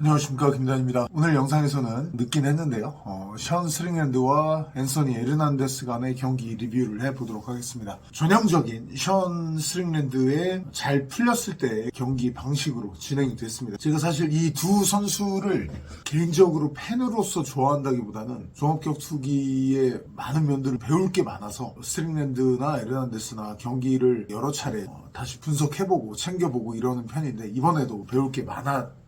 안녕하십니까, 김단입니다. 오늘 영상에서는 늦긴 했는데요. 션 스링랜드와 앤서니 에르난데스 간의 경기 리뷰를 해보도록 하겠습니다. 전형적인 션 스링랜드의 잘 풀렸을 때 경기 방식으로 진행이 됐습니다. 제가 사실 이 두 선수를 개인적으로 팬으로서 좋아한다기보다는 종합격투기의 많은 면들을 배울 게 많아서 스링랜드나 에르난데스나 경기를 여러 차례 다시 분석해보고 챙겨보고 이러는 편인데, 이번에도 배울 게 많았던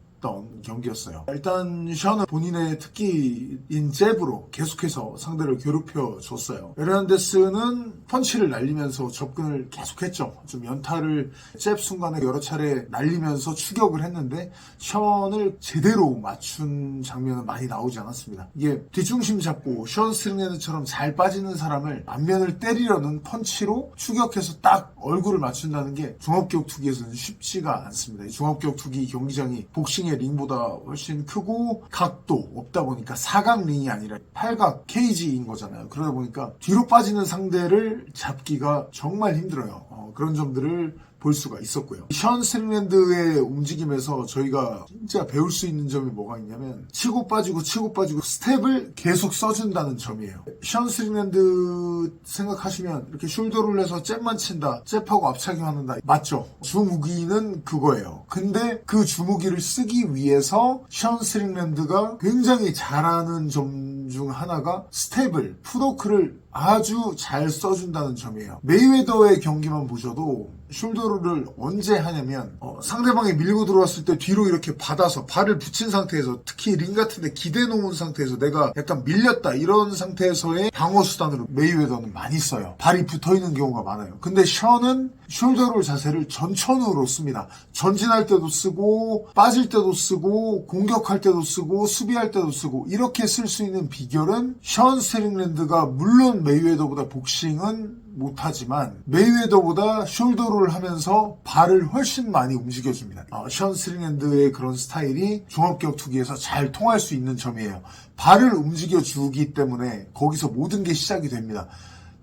경기였어요. 일단 션은 본인의 특기인 잽으로 계속해서 상대를 괴롭혀줬어요. 에르난데스는 펀치를 날리면서 접근을 계속했죠. 좀 연타를 잽 순간에 여러 차례 날리면서 추격을 했는데 션을 제대로 맞춘 장면은 많이 나오지 않았습니다. 이게 뒷중심 잡고 션 스링랜드처럼 잘 빠지는 사람을 앞면을 때리려는 펀치로 추격해서 딱 얼굴을 맞춘다는 게 종합격투기에서는 쉽지가 않습니다. 이 종합격투기 경기장이 복싱의 링보다 훨씬 크고 각도 없다 보니까 사각 링이 아니라 팔각 케이지인 거잖아요. 그러다 보니까 뒤로 빠지는 상대를 잡기가 정말 힘들어요. 그런 점들을 볼 수가 있었고요. 션 스링랜드의 움직임에서 저희가 진짜 배울 수 있는 점이 뭐가 있냐면 치고 빠지고 스텝을 계속 써준다는 점이에요. 션 스링랜드 생각하시면 이렇게 숄더를 해서 잽만 친다, 잽하고 앞차기만 한다, 맞죠? 주무기는 그거예요. 근데 그 주무기를 쓰기 위해서 션 스링랜드가 굉장히 잘하는 점 중 하나가 스텝을, 푸더크를 아주 잘 써준다는 점이에요. 메이웨더의 경기만 보셔도 숄더를 언제 하냐면 상대방이 밀고 들어왔을 때 뒤로 이렇게 받아서 발을 붙인 상태에서, 특히 링 같은 데 기대 놓은 상태에서 내가 약간 밀렸다 이런 상태에서의 방어 수단으로 메이웨더는 많이 써요. 발이 붙어있는 경우가 많아요. 근데 션은 숄더롤 자세를 전천후로 씁니다. 전진할 때도 쓰고 빠질 때도 쓰고 공격할 때도 쓰고 수비할 때도 쓰고, 이렇게 쓸 수 있는 비결은 션 스링랜드가 물론 메이웨더보다 복싱은 못하지만 메이웨더보다 숄더롤을 하면서 발을 훨씬 많이 움직여줍니다. 션 스링랜드의 그런 스타일이 종합격투기에서 잘 통할 수 있는 점이에요. 발을 움직여주기 때문에 거기서 모든 게 시작이 됩니다.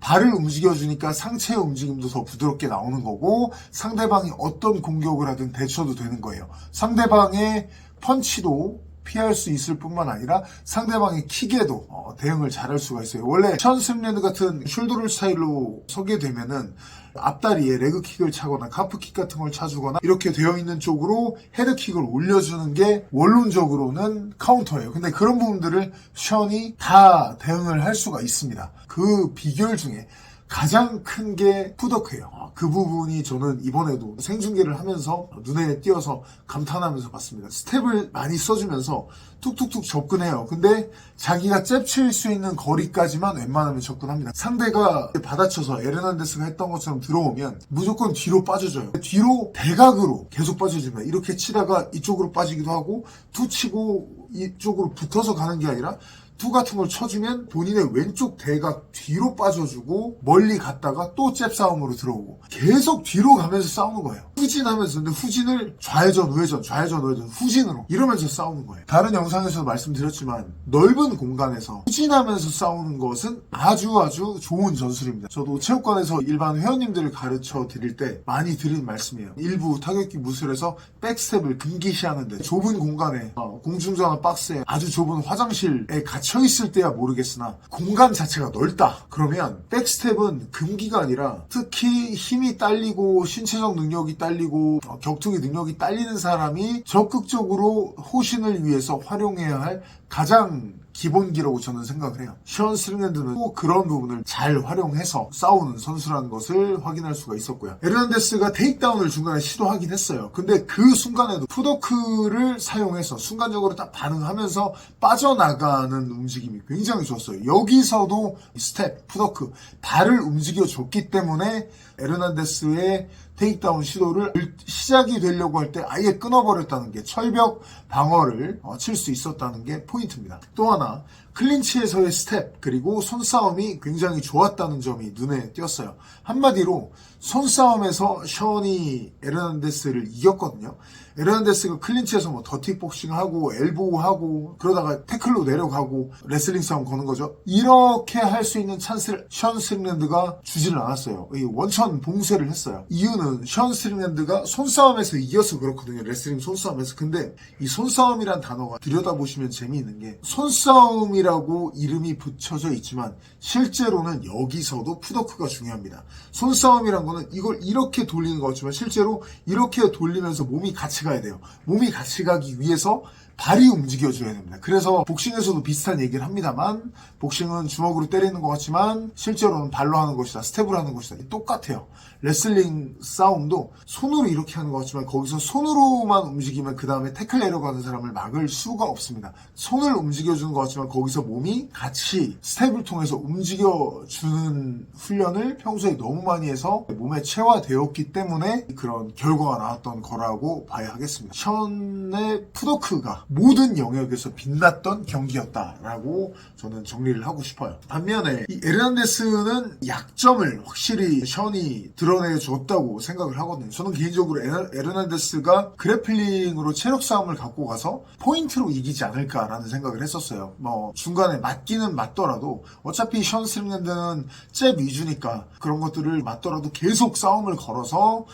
발을 움직여주니까 상체의 움직임도 더 부드럽게 나오는 거고, 상대방이 어떤 공격을 하든 대처도 되는 거예요. 상대방의 펀치도 피할 수 있을 뿐만 아니라 상대방의 킥에도 대응을 잘할 수가 있어요. 원래 션 스링랜드 같은 숄더롤 스타일로 서게 되면은 앞다리에 레그킥을 차거나 카프킥 같은 걸 차주거나 이렇게 되어 있는 쪽으로 헤드킥을 올려주는 게 원론적으로는 카운터예요. 근데 그런 부분들을 션이 다 대응을 할 수가 있습니다. 그 비결 중에 가장 큰 게 푸더크예요. 그 부분이 저는 이번에도 생중계를 하면서 눈에 띄어서 감탄하면서 봤습니다. 스텝을 많이 써주면서 툭툭툭 접근해요. 근데 자기가 잽칠 수 있는 거리까지만 웬만하면 접근합니다. 상대가 받아쳐서 에르난데스가 했던 것처럼 들어오면 무조건 뒤로 빠져줘요. 뒤로 대각으로 계속 빠져줍니다. 이렇게 치다가 이쪽으로 빠지기도 하고, 투 치고 이쪽으로 붙어서 가는 게 아니라 투 같은 걸 쳐주면 본인의 왼쪽 대각 뒤로 빠져주고 멀리 갔다가 또 잽 싸움으로 들어오고 계속 뒤로 가면서 싸우는 거예요. 후진하면서, 근데 후진을 좌회전 우회전 후진으로 이러면서 싸우는 거예요. 다른 영상에서도 말씀드렸지만 넓은 공간에서 후진하면서 싸우는 것은 아주 좋은 전술입니다. 저도 체육관에서 일반 회원님들을 가르쳐 드릴 때 많이 드린 말씀이에요. 일부 타격기 무술에서 백스텝을 금기시하는데 좁은 공간에 공중전화 박스에 아주 좁은 화장실에 갇혀 있을 때야 모르겠으나 공간 자체가 넓다 그러면 백스텝은 금기가 아니라, 특히 힘이 딸리고 신체적 능력이 딸리고 격투기 능력이 딸리는 사람이 적극적으로 호신을 위해서 활용해야 할 가장 기본기라고 저는 생각을 해요. 션 스링랜드는 또 그런 부분을 잘 활용해서 싸우는 선수라는 것을 확인할 수가 있었고요. 에르난데스가 테이크다운을 중간에 시도하긴 했어요. 근데 그 순간에도 푸더크를 사용해서 순간적으로 딱 반응하면서 빠져나가는 움직임이 굉장히 좋았어요. 여기서도 스텝, 푸더크, 발을 움직여줬기 때문에 에르난데스의 테이크다운 시도를 시작이 되려고 할 때 아예 끊어버렸다는 게, 철벽 방어를 칠 수 있었다는 게 포인트입니다. 또 하나 클린치에서의 스텝 그리고 손싸움이 굉장히 좋았다는 점이 눈에 띄었어요. 한마디로 손싸움에서 션이 에르난데스를 이겼거든요. 에르난데스가 클린치에서 뭐 더티복싱하고 엘보우하고 그러다가 태클로 내려가고 레슬링 싸움 거는 거죠. 이렇게 할 수 있는 찬스를 션 스트링랜드가 주지를 않았어요. 원천 봉쇄를 했어요. 이유는 션 스트링랜드가 손싸움에서 이겨서 그렇거든요. 레슬링 손싸움에서. 근데 이 손싸움이란 단어가 들여다보시면 재미있는 게 손싸움이라고 이름이 붙여져 있지만 실제로는 여기서도 푸더크가 중요합니다. 손싸움이란 거는 이걸 이렇게 돌리는 거지만 실제로 이렇게 돌리면서 몸이 같이 가야 돼요. 몸이 같이 가기 위해서 발이 움직여줘야 됩니다. 그래서 복싱에서도 비슷한 얘기를 합니다만 복싱은 주먹으로 때리는 것 같지만 실제로는 발로 하는 것이다. 스텝으로 하는 것이다. 똑같아요. 레슬링 싸움도 손으로 이렇게 하는 것 같지만 거기서 손으로만 움직이면 그 다음에 태클 내려가는 사람을 막을 수가 없습니다. 손을 움직여주는 것 같지만 거기서 몸이 같이 스텝을 통해서 움직여주는 훈련을 평소에 너무 많이 해서 몸에 체화되었기 때문에 그런 결과가 나왔던 거라고 봐야 하겠습니다. 션의 푸더크가 모든 영역에서 빛났던 경기였다라고 저는 정리를 하고 싶어요. 반면에 이 에르난데스는 약점을 확실히 션이 드러내줬다고 생각을 하거든요. 저는 개인적으로 에르난데스가 그래플링으로 체력 싸움을 갖고 가서 포인트로 이기지 않을까라는 생각을 했었어요. 뭐 중간에 맞기는 맞더라도 어차피 션 스트링랜드는 잽 위주니까 그런 것들을 맞더라도 계속 싸움을 걸어서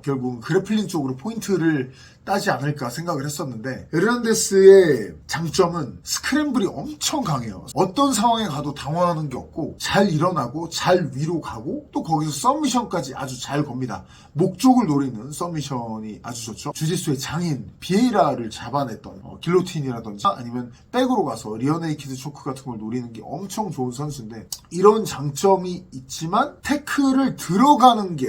결국 그래플링 쪽으로 포인트를 따지 않을까 생각을 했었는데 에르난데스의 장점은 스크램블이 엄청 강해요. 어떤 상황에 가도 당황하는 게 없고 잘 일어나고 잘 위로 가고 또 거기서 서미션까지 아주 잘 겁니다. 목쪽을 노리는 서미션이 아주 좋죠. 주짓수의 장인 비에이라를 잡아냈던 길로틴이라든지 아니면 백으로 가서 리어네이키드 초크 같은 걸 노리는 게 엄청 좋은 선수인데 이런 장점이 있지만 태클을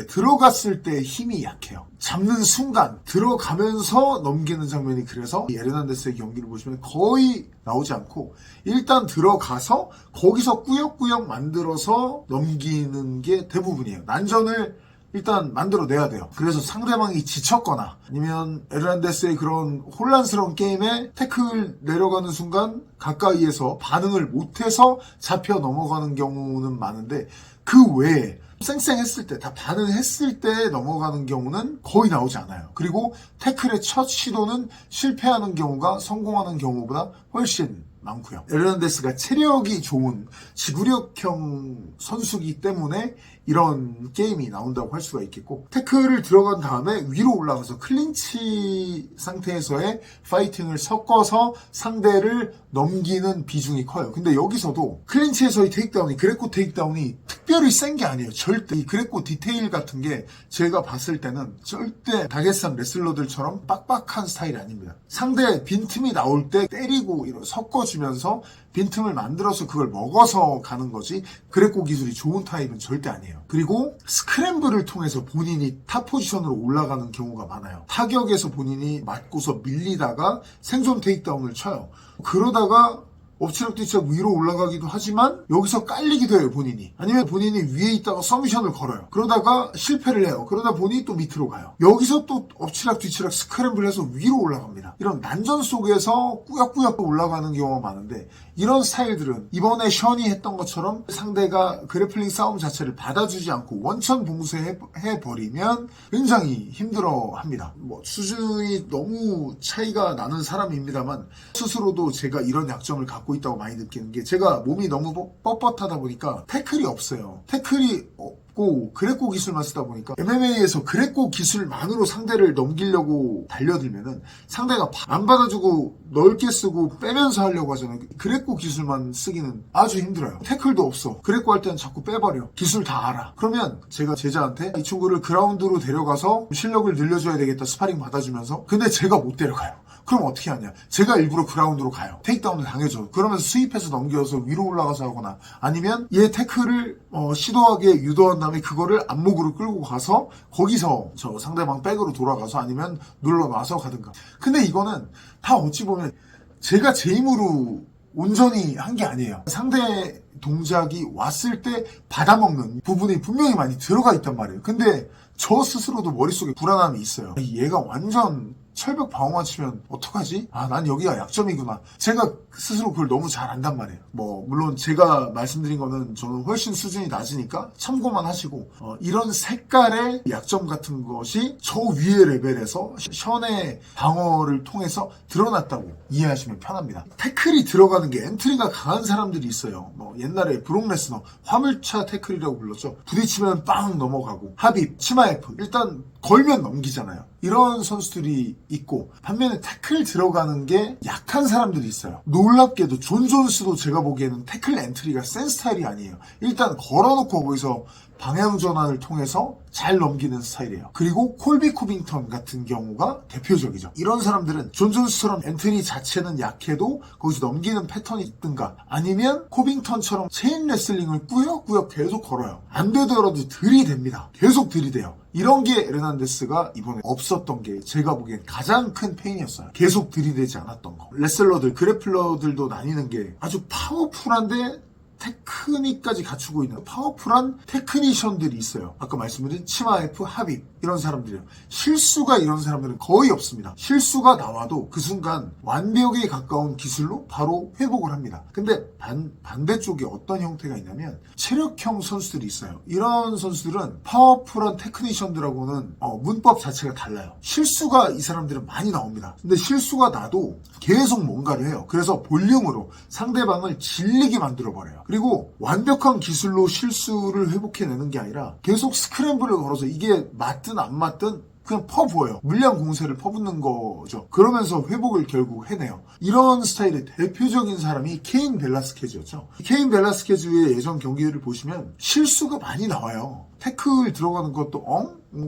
들어갔을 때 힘이 약해요. 잡는 순간 들어가면서 넘기는 장면이 그래서 에르난데스의 경기를 보시면 거의 나오지 않고 일단 들어가서 거기서 꾸역꾸역 만들어서 넘기는 게 대부분이에요. 난전을 일단 만들어내야 돼요. 그래서 상대방이 지쳤거나 아니면 에르난데스의 그런 혼란스러운 게임에 태클 내려가는 순간 가까이에서 반응을 못해서 잡혀 넘어가는 경우는 많은데 그 외에 쌩쌩했을 때, 다 반응했을 때 넘어가는 경우는 거의 나오지 않아요. 그리고 태클의 첫 시도는 실패하는 경우가 성공하는 경우보다 훨씬 많고요. 에르난데스가 체력이 좋은 지구력형 선수이기 때문에 이런 게임이 나온다고 할 수가 있겠고 태클을 들어간 다음에 위로 올라가서 클린치 상태에서의 파이팅을 섞어서 상대를 넘기는 비중이 커요. 근데 여기서도 클린치에서의 테이크다운이 그레코 테이크다운이 특별히 센 게 아니에요. 절대 이 그레코 디테일 같은 게 제가 봤을 때는 절대 다게스탄 레슬러들처럼 빡빡한 스타일이 아닙니다. 상대 빈틈이 나올 때 때리고 이런 섞어주면서 빈틈을 만들어서 그걸 먹어서 가는 거지 그레코 기술이 좋은 타입은 절대 아니에요. 그리고 스크램블을 통해서 본인이 탑 포지션으로 올라가는 경우가 많아요. 타격에서 본인이 맞고서 밀리다가 생존 테이크다운을 쳐요. 그러다가 엎치락뒤치락 위로 올라가기도 하지만 여기서 깔리기도 해요. 본인이. 아니면 본인이 위에 있다가 서미션을 걸어요. 그러다가 실패를 해요. 그러다 보니 또 밑으로 가요. 여기서 또 엎치락뒤치락 스크램블 해서 위로 올라갑니다. 이런 난전 속에서 꾸역꾸역 올라가는 경우가 많은데 이런 스타일들은 이번에 션이 했던 것처럼 상대가 그래플링 싸움 자체를 받아주지 않고 원천 봉쇄해버리면 굉장히 힘들어합니다. 뭐 수준이 너무 차이가 나는 사람입니다만 스스로도 제가 이런 약점을 갖고 있다고 많이 느끼는 게 제가 몸이 너무 뻣뻣하다 보니까 태클이 없어요. 태클이 없고 그레코 기술만 쓰다 보니까 MMA에서 그레코 기술만으로 상대를 넘기려고 달려들면은 상대가 안 받아주고 넓게 쓰고 빼면서 하려고 하잖아요. 그레코 기술만 쓰기는 아주 힘들어요. 태클도 없어. 그레코 할 때는 자꾸 빼버려. 기술 다 알아. 그러면 제가 제자한테 이 친구를 그라운드로 데려가서 실력을 늘려줘야 되겠다 스파링 받아주면서 근데 제가 못 데려가요. 그럼 어떻게 하냐? 제가 일부러 그라운드로 가요. 테이크다운을 당해줘. 그러면서 스윕해서 넘겨서 위로 올라가서 하거나 아니면 얘 태클을 시도하게 유도한 다음에 그거를 안목으로 끌고 가서 거기서 저 상대방 백으로 돌아가서 아니면 눌러놔서 가든가. 근데 이거는 다 어찌 보면 제가 제 힘으로 온전히 한 게 아니에요. 상대 동작이 왔을 때 받아먹는 부분이 분명히 많이 들어가 있단 말이에요. 근데 저 스스로도 머릿속에 불안함이 있어요. 얘가 완전 철벽 방어만 치면 어떡하지? 난 여기가 약점이구나. 제가 스스로 그걸 너무 잘 안단 말이에요. 물론 제가 말씀드린 거는 저는 훨씬 수준이 낮으니까 참고만 하시고, 이런 색깔의 약점 같은 것이 저 위의 레벨에서 션의 방어를 통해서 드러났다고 이해하시면 편합니다. 태클이 들어가는 게 엔트리가 강한 사람들이 있어요. 옛날에 브록 레스너 화물차 태클이라고 불렀죠. 부딪히면 빵 넘어가고, 하빕, 치마에프 일단 걸면 넘기잖아요. 이런 선수들이 있고, 반면에 태클 들어가는 게 약한 사람들이 있어요. 놀랍게도 존 존스도 제가 보기에는 태클 엔트리가 센 스타일이 아니에요. 일단 걸어놓고 거기서 방향 전환을 통해서 잘 넘기는 스타일이에요. 그리고 콜비 코빙턴 같은 경우가 대표적이죠. 이런 사람들은 존 존스처럼 엔트리 자체는 약해도 거기서 넘기는 패턴이 있든가, 아니면 코빙턴처럼 체인 레슬링을 꾸역꾸역 계속 걸어요. 안 되더라도 들이댑니다. 계속 들이대요. 이런 게 에르난데스가 이번에 없었던 게 제가 보기엔 가장 큰 페인이었어요. 계속 들이대지 않았던 거. 레슬러들, 그래플러들도 나뉘는 게 아주 파워풀한데 테크닉까지 갖추고 있는 파워풀한 테크니션들이 있어요. 아까 말씀드린 치마에프, 하빕 이런 사람들이요. 실수가 이런 사람들은 거의 없습니다. 실수가 나와도 그 순간 완벽에 가까운 기술로 바로 회복을 합니다. 근데 반대쪽에 어떤 형태가 있냐면 체력형 선수들이 있어요. 이런 선수들은 파워풀한 테크니션들하고는 문법 자체가 달라요. 실수가 이 사람들은 많이 나옵니다. 근데 실수가 나도 계속 뭔가를 해요. 그래서 볼륨으로 상대방을 질리게 만들어버려요. 그리고 완벽한 기술로 실수를 회복해내는 게 아니라 계속 스크램블을 걸어서 이게 맞든 안 맞든 그냥 퍼부어요. 물량 공세를 퍼붓는 거죠. 그러면서 회복을 결국 해내요. 이런 스타일의 대표적인 사람이 케인 벨라스케즈였죠. 케인 벨라스케즈의 예전 경기들을 보시면 실수가 많이 나와요. 태클 들어가는 것도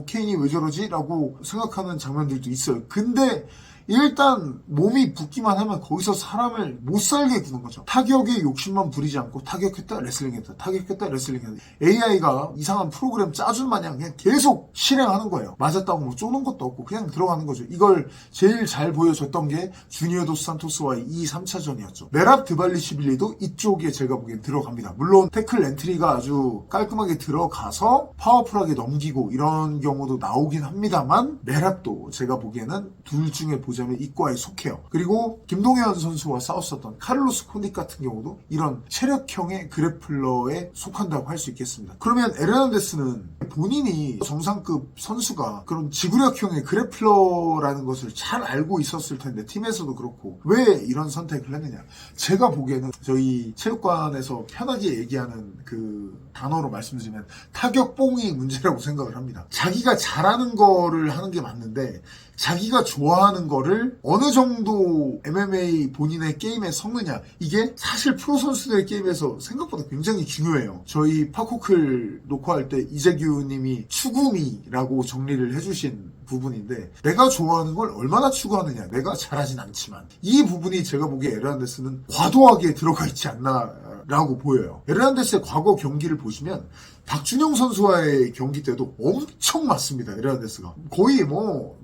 케인이 왜 저러지? 라고 생각하는 장면들도 있어요. 근데 일단 몸이 붙기만 하면 거기서 사람을 못 살게 구는 거죠. 타격에 욕심만 부리지 않고 타격했다 레슬링했다 타격했다 레슬링했다. AI가 이상한 프로그램 짜준 마냥 그냥 계속 실행하는 거예요. 맞았다고 뭐 쪼는 것도 없고 그냥 들어가는 거죠. 이걸 제일 잘 보여줬던 게 주니어 도스 산토스와의 2, 3차전이었죠. 메랍 드발리시빌리도 이쪽에 제가 보기엔 들어갑니다. 물론 태클 엔트리가 아주 깔끔하게 들어가서 파워풀하게 넘기고 이런 경우도 나오긴 합니다만, 메랍도 제가 보기에는 둘 중에 보자면 이과에 속해요. 그리고 김동현 선수와 싸웠었던 카를로스 콘딕 같은 경우도 이런 체력형의 그래플러에 속한다고 할 수 있겠습니다. 그러면 에르난데스는 본인이 정상급 선수가 그런 지구력형의 그래플러라는 것을 잘 알고 있었을 텐데, 팀에서도 그렇고 왜 이런 선택을 했느냐. 제가 보기에는 저희 체육관에서 편하게 얘기하는 그 단어로 말씀드리면 타격뽕이 문제라고 생각을 합니다. 자기가 잘하는 거를 하는 게 맞는데 자기가 좋아하는 거를 어느 정도 MMA 본인의 게임에 섞느냐, 이게 사실 프로 선수들의 게임에서 생각보다 굉장히 중요해요. 저희 파코클 녹화할 때 이재규 님이 추구미라고 정리를 해주신 부분인데, 내가 좋아하는 걸 얼마나 추구하느냐, 내가 잘하진 않지만 이 부분이 제가 보기에 에르난데스는 과도하게 들어가 있지 않나 라고 보여요. 에르난데스의 과거 경기를 보시면 박준영 선수와의 경기 때도 엄청 맞습니다. 에르난데스가 거의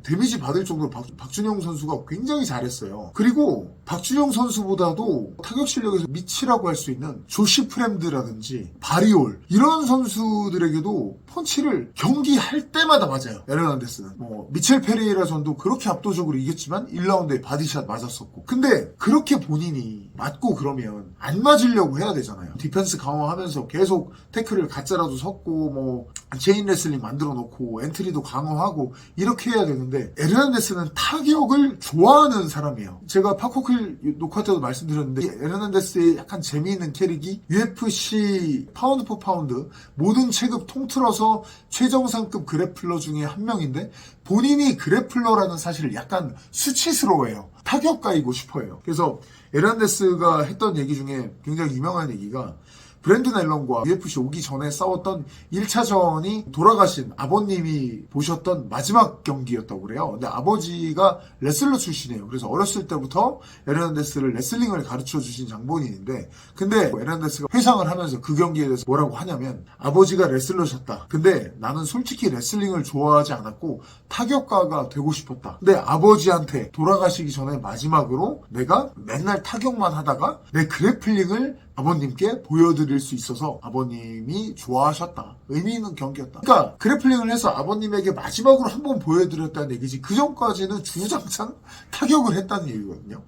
데미지 받을 정도로 박준영 선수가 굉장히 잘했어요. 그리고 박준영 선수보다도 타격 실력에서 밑이라고 할 수 있는 조시 프렘드라든지 바리올 이런 선수들에게도 펀치를 경기할 때마다 맞아요. 에르난데스는 미첼 페레이라 전도 그렇게 압도적으로 이겼지만 1라운드에 바디샷 맞았었고, 근데 그렇게 본인이 맞고 그러면 안 맞으려고 해야 되잖아요. 디펜스 강화하면서 계속 태클을 가짜라도 섞고 체인 레슬링 만들어 놓고 엔트리도 강화하고 이렇게 해야 되는데, 에르난데스는 타격을 좋아하는 사람이에요. 제가 파코클 녹화 때도 말씀드렸는데, 에르난데스의 약간 재미있는 캐릭이 UFC 파운드 포 파운드 모든 체급 통틀어서 최정상급 그래플러 중에 한 명인데, 본인이 그래플러라는 사실을 약간 수치스러워해요. 타격가이고 싶어해요. 그래서 에르난데스가 했던 얘기 중에 굉장히 유명한 얘기가, 브랜든 앨런과 UFC 오기 전에 싸웠던 1차전이 돌아가신 아버님이 보셨던 마지막 경기였다고 그래요. 근데 아버지가 레슬러 출신이에요. 그래서 어렸을 때부터 에르난데스를 레슬링을 가르쳐 주신 장본인인데, 근데 에르난데스가 회상을 하면서 그 경기에 대해서 뭐라고 하냐면, 아버지가 레슬러셨다. 근데 나는 솔직히 레슬링을 좋아하지 않았고 타격가가 되고 싶었다. 근데 아버지한테 돌아가시기 전에 마지막으로 내가 맨날 타격만 하다가 내 그래플링을 아버님께 보여드릴 수 있어서 아버님이 좋아하셨다. 의미 있는 경기였다. 그러니까 그래플링을 해서 아버님에게 마지막으로 한번 보여드렸다는 얘기지 그 전까지는 주장창 타격을 했다는 얘기거든요.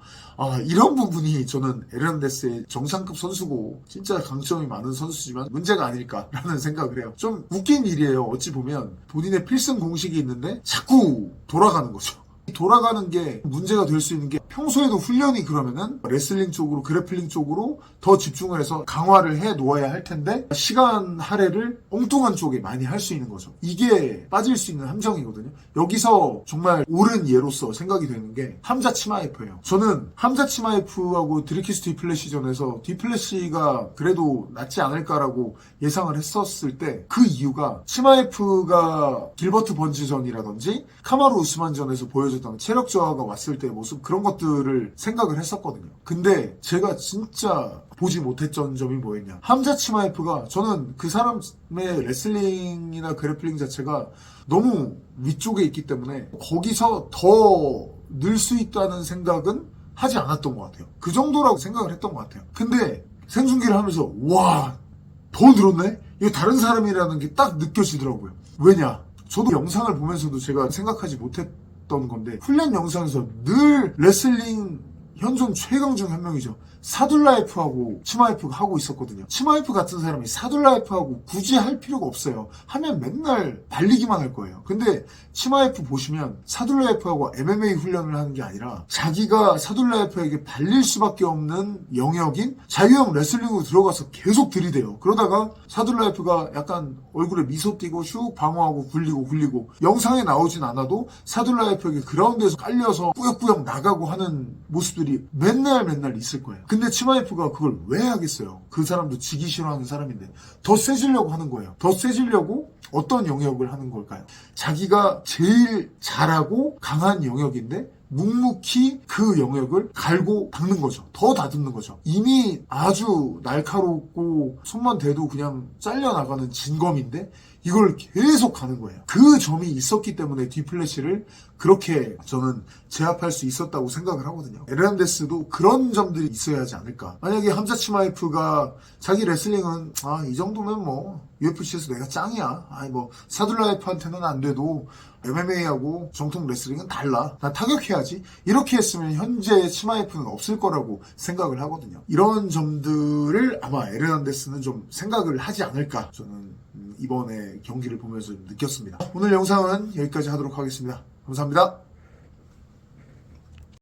이런 부분이 저는 에르난데스의 정상급 선수고 진짜 강점이 많은 선수지만 문제가 아닐까라는 생각을 해요. 좀 웃긴 일이에요. 어찌 보면 본인의 필승 공식이 있는데 자꾸 돌아가는 거죠. 돌아가는 게 문제가 될 수 있는 게 평소에도 훈련이 그러면은 레슬링 쪽으로 그래플링 쪽으로 더 집중을 해서 강화를 해 놓아야 할 텐데 시간 할애를 엉뚱한 쪽에 많이 할 수 있는 거죠. 이게 빠질 수 있는 함정이거든요. 여기서 정말 옳은 예로서 생각이 되는 게 함자 치마에프예요. 저는 함자 치마에프하고 드리키스 디플래시전에서 디플래시가 그래도 낫지 않을까라고 예상을 했었을 때 그 이유가 치마에프가 길버트 번지전이라든지 카마루 우스만전에서 보여줬던 체력 저하가 왔을 때의 모습 그런 것들을 생각을 했었거든요. 근데 제가 진짜 보지 못했던 점이 뭐였냐. 함자 치마에프가 저는 그 사람의 레슬링이나 그래플링 자체가 너무 위쪽에 있기 때문에 거기서 더 늘 수 있다는 생각은 하지 않았던 것 같아요. 그 정도라고 생각을 했던 것 같아요. 근데 생중계를 하면서 와, 더 늘었네? 이거 다른 사람이라는 게 딱 느껴지더라고요. 왜냐? 저도 영상을 보면서도 제가 생각하지 못했던 건데 훈련 영상에서 늘 레슬링 현존 최강 중 한 명이죠. 사둘라이프하고 치마이프가 하고 있었거든요. 치마이프 같은 사람이 사둘라이프하고 굳이 할 필요가 없어요. 하면 맨날 발리기만 할 거예요. 근데 치마이프 보시면 사둘라이프하고 MMA 훈련을 하는 게 아니라 자기가 사둘라이프에게 발릴 수밖에 없는 영역인 자유형 레슬링으로 들어가서 계속 들이대요. 그러다가 사둘라이프가 약간 얼굴에 미소 띄고 슉 방어하고 굴리고 영상에 나오진 않아도 사둘라이프에게 그라운드에서 깔려서 꾸역꾸역 나가고 하는 모습들이 맨날 있을 거예요. 근데 치마이프가 그걸 왜 하겠어요? 그 사람도 지기 싫어하는 사람인데 더 세지려고 하는 거예요. 더 세지려고 어떤 영역을 하는 걸까요? 자기가 제일 잘하고 강한 영역인데 묵묵히 그 영역을 갈고 닦는 거죠. 더 다듬는 거죠. 이미 아주 날카롭고 손만 대도 그냥 잘려나가는 진검인데 이걸 계속 가는 거예요. 그 점이 있었기 때문에 디플래시를 그렇게 저는 제압할 수 있었다고 생각을 하거든요. 에르난데스도 그런 점들이 있어야 하지 않을까. 만약에 함자 치마이프가 자기 레슬링은 이 정도면 뭐 UFC에서 내가 짱이야. 뭐 사둘라이프한테는 안 돼도 MMA하고 정통 레슬링은 달라. 난 타격해야지. 이렇게 했으면 현재 치마이프는 없을 거라고 생각을 하거든요. 이런 점들을 아마 에르난데스는 좀 생각을 하지 않을까. 저는 이번에 경기를 보면서 느꼈습니다. 오늘 영상은 여기까지 하도록 하겠습니다. 감사합니다.